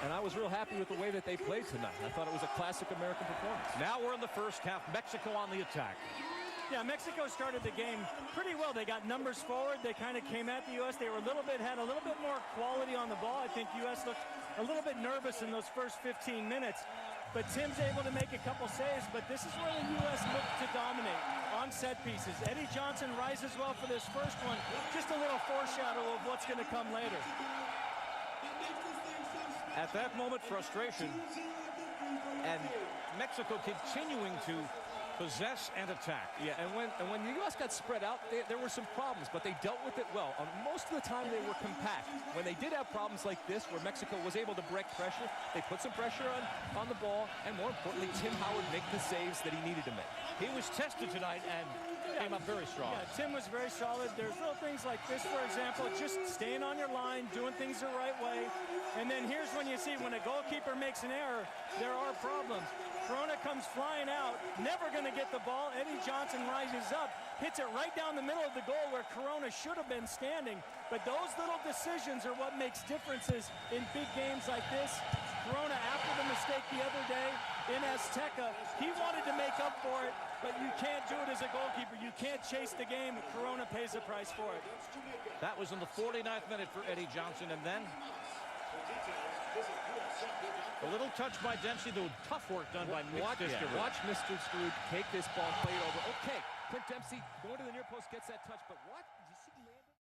And I was real happy with the way that they played tonight. I thought it was a classic American performance. Now we're in the first half. Mexico on the attack. Yeah, Mexico started the game pretty well. They got numbers forward. They kind of came at the U.S. They were had a little bit more quality on the ball. I think U.S. looked a little bit nervous in those first 15 minutes. But Tim's able to make a couple saves, but this is where the U.S. looked to dominate on set pieces. Eddie Johnson rises well for this first one. Just a little foreshadow of what's going to come later. At that moment, frustration, and Mexico continuing to possess and attack. Yeah, and when the U.S. got spread out, there were some problems, but they dealt with it well. Most of the time, they were compact. When they did have problems like this, where Mexico was able to break pressure, they put some pressure on the ball, and more importantly, Tim Howard make the saves that he needed to make. He was tested tonight and came up very strong. Yeah, Tim was very solid. There's little things like this, for example, just staying on your line, doing things the right way. And then here's when you see when a goalkeeper makes an error, there are problems. Corona comes flying out, never going to get the ball. Eddie Johnson rises up, hits it right down the middle of the goal where Corona should have been standing. But those little decisions are what makes differences in big games like this. Corona, after the mistake the other day in Azteca, he wanted to make up for it, but you can't do it as a goalkeeper. You can't chase the game. Corona pays the price for it. That was in the 49th minute for Eddie Johnson, and then a little touch by Dempsey, though tough work done by Mitch Diskerud. Watch Mr. Stroud take this ball, play it over. Okay, Clint Dempsey going to the near post, gets that touch, but what?